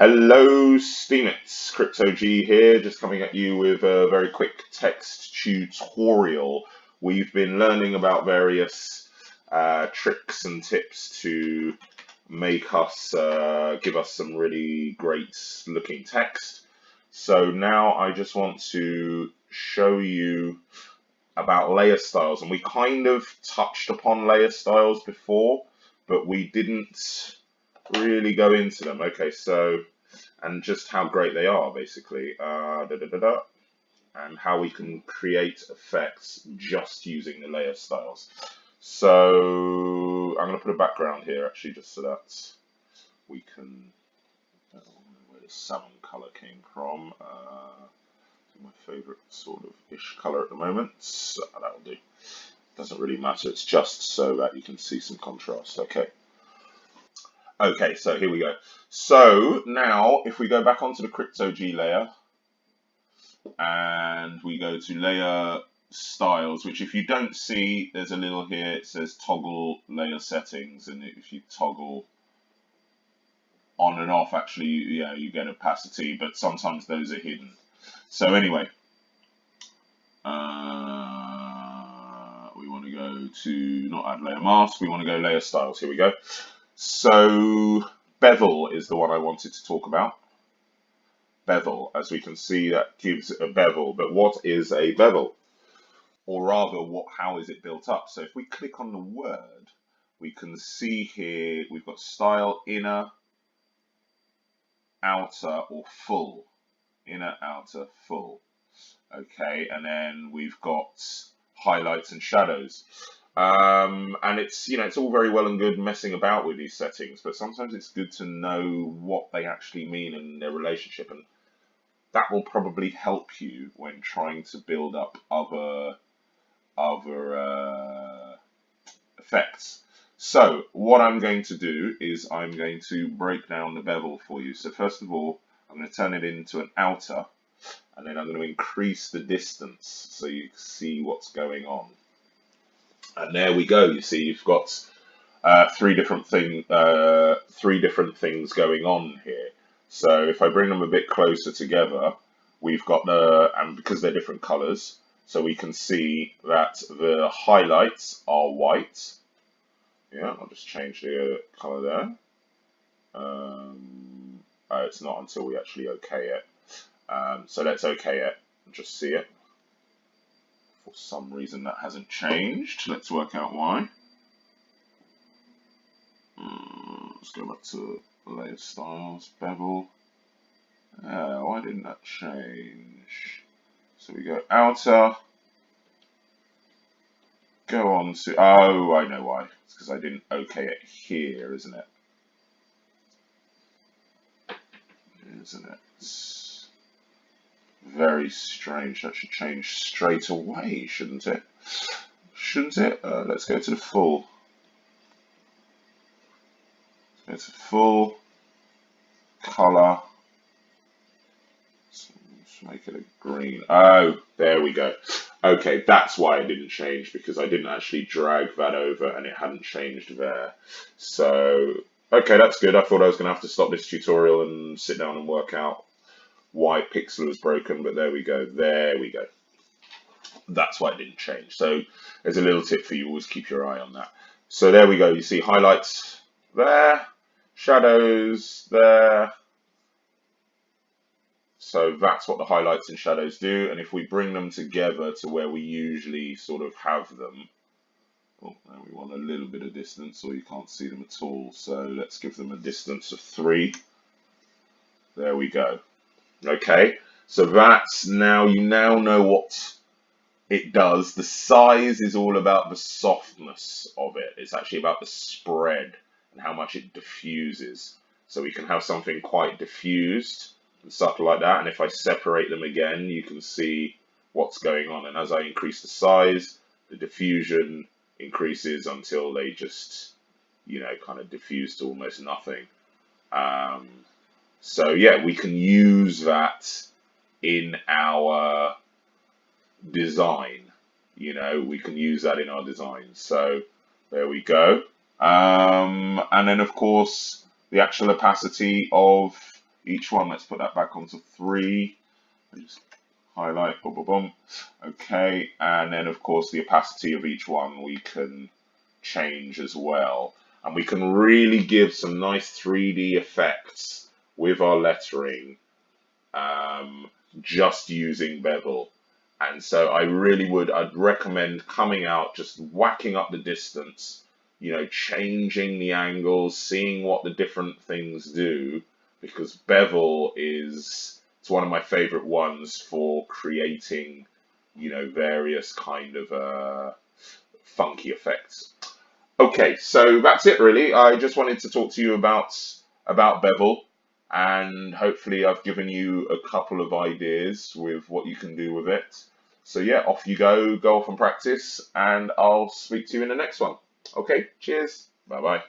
Hello Steemits, CryptoG here, just coming at you with a very quick text tutorial. We've been learning about various tricks and tips to make us, give us some really great looking text. So now I just want to show you about layer styles, and we kind of touched upon layer styles before, but we didn't really go into them. Okay, so and just how great they are, basically, and how we can create effects just using the layer styles. So I'm going to put a background here, actually, just so that we can, I don't know where the salmon color came from, my favorite sort of ish color at the moment, so that'll do. Doesn't really matter, it's just so that you can see some contrast. Okay, so here we go. So now if we go back onto the CryptoG layer and we go to layer styles, which if you don't see, there's a little here, it says toggle layer settings, and if you toggle on and off, actually, yeah, you get opacity, but sometimes those are hidden. So anyway, we want to go to not add layer mask, we want to go layer styles. Here we go. So Bevel is the one I wanted to talk about. Bevel, as we can see, that gives a bevel. But what is a bevel? Or rather, how is it built up? So if we click on the word, we can see here we've got style, inner, outer, or full. Inner, outer, full. Okay, and then we've got highlights and shadows. And it's, it's all very well and good messing about with these settings, but sometimes it's good to know what they actually mean and their relationship, and that will probably help you when trying to build up other effects. So what I'm going to do is I'm going to break down the bevel for you. So first of all, I'm going to turn it into an outer, and then I'm going to increase the distance so you can see what's going on. And there we go. You see, you've got three different things going on here. So if I bring them a bit closer together, we've got and because they're different colors, so we can see that the highlights are white. Yeah, I'll just change the color there. It's not until we actually OK it. So let's OK it and just see it. For some reason that hasn't changed. Let's work out why. Let's go back to layer styles, bevel. Why didn't that change? So we go outer, go on to, oh, I know why. It's because I didn't OK it here, isn't it? Isn't it? Very strange. That should change straight away, shouldn't it? Shouldn't it? Let's go to the full. Let's go to full color. Let's make it a green. Oh, there we go. Okay, that's why it didn't change, because I didn't actually drag that over and it hadn't changed there. So, okay, that's good. I thought I was going to have to stop this tutorial and sit down and work out why Pixlr was broken, but there we go. There we go. That's why it didn't change. So there's a little tip for you. Always keep your eye on that. So there we go. You see highlights there, shadows there. So that's what the highlights and shadows do. And if we bring them together to where we usually sort of have them, oh, now we want a little bit of distance, or you can't see them at all. So let's give them a distance of 3. There we go. Okay, so that's now, you now know what it does. The size is all about the softness of it. It's actually about the spread and how much it diffuses. So we can have something quite diffused and subtle like that. And if I separate them again, you can see what's going on. And as I increase the size, the diffusion increases until they just, kind of diffuse to almost nothing. So yeah, we can use that in our design. We can use that in our design. So there we go. And then of course the actual opacity of each one. Let's put that back onto 3. Just highlight, boom, boom, boom. Okay, and then of course the opacity of each one we can change as well. And we can really give some nice 3D effects with our lettering just using Bevel. And so I'd recommend coming out, just whacking up the distance, you know, changing the angles, seeing what the different things do, because Bevel it's one of my favorite ones for creating, you know, various kind of funky effects. Okay, so that's it really. I just wanted to talk to you about Bevel, and hopefully I've given you a couple of ideas with what you can do with it. So yeah, off you go off and practice, and I'll speak to you in the next one. Okay, cheers. Bye bye.